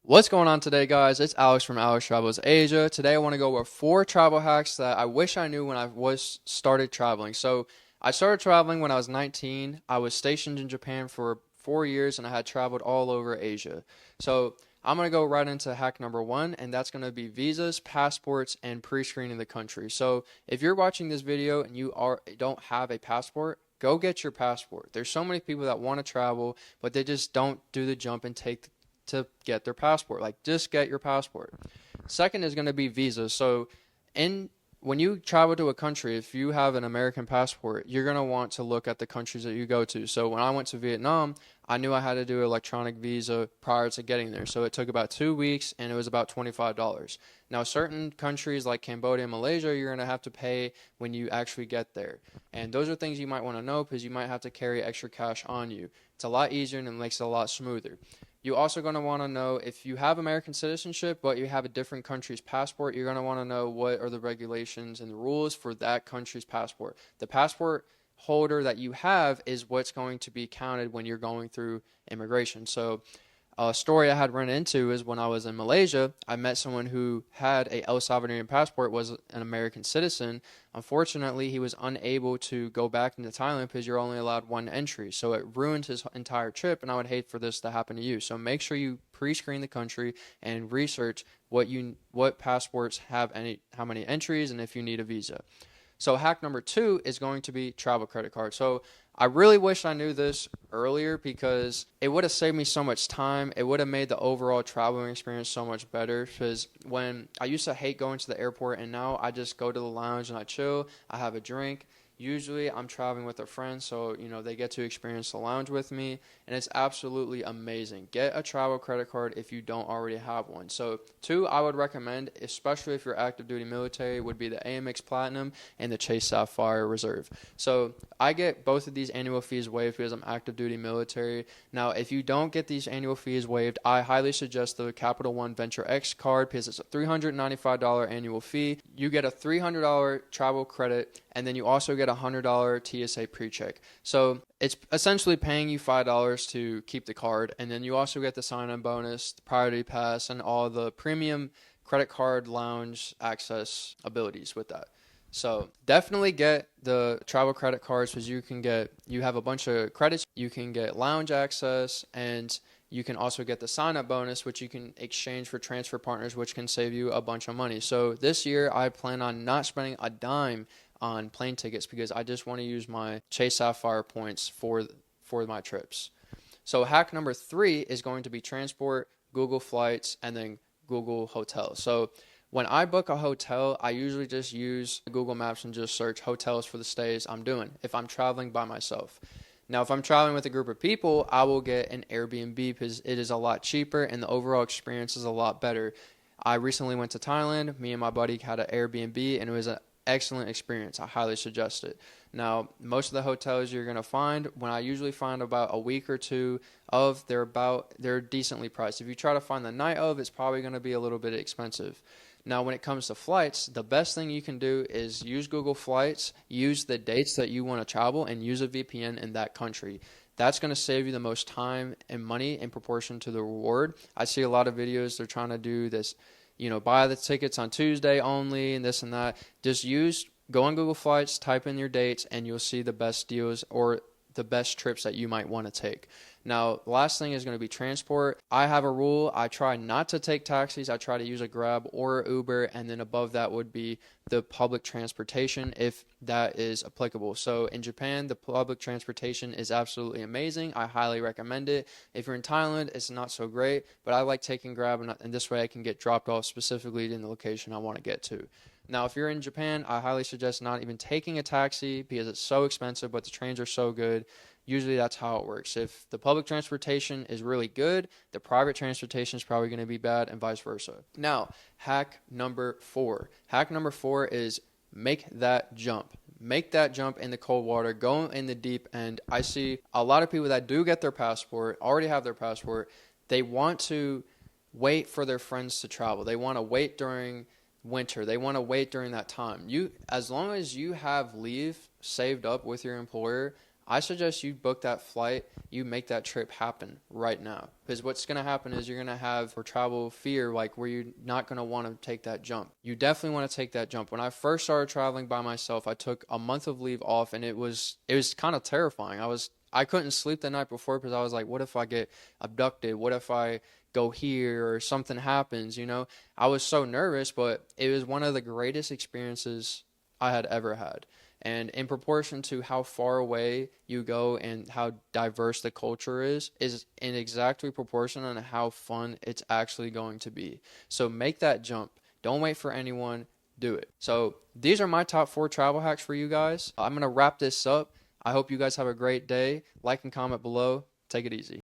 What's going on today, guys? It's Alex from Alex Travels Asia. Today, I want to go over 4 travel hacks that I wish I knew when I was started traveling. So, I started traveling when I was 19. I was stationed in Japan for 4 years, and I had traveled all over Asia. So, I'm going to go right into hack number one, and that's going to be visas, passports, and pre-screening the country. So, if you're watching this video and don't have a passport, go get your passport. There's so many people that want to travel, but they just don't do the jump and take to get their passport. Like, just get your passport. Second is going to be visas. So, in when you travel to a country, if you have an American passport, you're going to want to look at the countries that you go to. So, when I went to Vietnam, I knew I had to do an electronic visa prior to getting there. So, it took about 2 weeks and it was about $25. Now, certain countries like Cambodia and Malaysia, you're going to have to pay when you actually get there. And those are things you might want to know because you might have to carry extra cash on you. It's a lot easier and it makes it a lot smoother. You're also going to want to know if you have American citizenship, but you have a different country's passport, you're going to want to know what are the regulations and the rules for that country's passport. The passport holder that you have is what's going to be counted when you're going through immigration. So, a story I had run into is when I was in Malaysia, I met someone who had a El Salvadorian passport, was an American citizen. Unfortunately, he was unable to go back into Thailand because you're only allowed one entry. So it ruined his entire trip, and I would hate for this to happen to you. So make sure you pre-screen the country and research what passports have how many entries and if you need a visa. So hack number two is going to be travel credit card. So I really wish I knew this earlier because it would have saved me so much time. It would have made the overall traveling experience so much better because when I used to hate going to the airport and now I just go to the lounge and I chill, I have a drink. Usually I'm traveling with a friend, so they get to experience the lounge with me, and it's absolutely amazing. Get a travel credit card if you don't already have one. So, two I would recommend, especially if you're active duty military, would be the Amex Platinum and the Chase Sapphire Reserve. So, I get both of these annual fees waived because I'm active duty military. Now, if you don't get these annual fees waived, I highly suggest the Capital One Venture X card because it's a $395 annual fee. You get a $300 travel credit, and then you also get a $100 TSA pre-check. So it's essentially paying you $5 to keep the card, and then you also get the sign-on bonus, the priority pass, and all the premium credit card lounge access abilities with that. So definitely get the travel credit cards because you have a bunch of credits. You can get lounge access, and you can also get the sign-up bonus, which you can exchange for transfer partners, which can save you a bunch of money. So this year, I plan on not spending a dime on plane tickets because I just want to use my Chase Sapphire points for my trips. So hack number three is going to be transport, Google Flights, and then Google Hotels. So when I book a hotel, I usually just use Google Maps and just search hotels for the stays I'm doing if I'm traveling by myself. Now, if I'm traveling with a group of people, I will get an Airbnb because it is a lot cheaper and the overall experience is a lot better. I recently went to Thailand. Me and my buddy had an Airbnb, and it was an excellent experience. I highly suggest it. Now, most of the hotels you're going to find, when I usually find about a week or two of, they're decently priced. If you try to find the night of, it's probably going to be a little bit expensive. Now, when it comes to flights, the best thing you can do is use Google Flights, use the dates that you want to travel, and use a VPN in that country. That's going to save you the most time and money in proportion to the reward. I see a lot of videos, they're trying to do this, buy the tickets on Tuesday only and this and that. Go on Google Flights, type in your dates, and you'll see the best deals or the best trips that you might want to take. Now, the last thing is going to be transport. I have a rule. I try not to take taxis. I try to use a Grab or Uber, and then above that would be the public transportation if that is applicable. So in Japan, the public transportation is absolutely amazing. I highly recommend it. If you're in Thailand, it's not so great, but I like taking Grab, and this way I can get dropped off specifically in the location I want to get to. Now, if you're in Japan, I highly suggest not even taking a taxi because it's so expensive, but the trains are so good. Usually that's how it works. If the public transportation is really good, the private transportation is probably going to be bad and vice versa. Now, hack number four. Hack number four is make that jump. Make that jump in the cold water. Go in the deep end. I see a lot of people that do get their passport, already have their passport. They want to wait for their friends to travel. They want to wait during winter. They want to wait during that time. As long as you have leave saved up with your employer, I suggest you book that flight, you make that trip happen right now. Because what's going to happen is you're going to have for travel fear, like where you're not going to want to take that jump. You definitely want to take that jump. When I first started traveling by myself, I took a month of leave off, and it was kind of terrifying. I couldn't sleep the night before because I was like, what if I get abducted? What if I go here or something happens, you know? I was so nervous, but it was one of the greatest experiences I had ever had. And in proportion to how far away you go and how diverse the culture is in exactly proportion on how fun it's actually going to be. So make that jump. Don't wait for anyone. Do it. So these are my top 4 travel hacks for you guys. I'm going to wrap this up. I hope you guys have a great day. Like and comment below. Take it easy.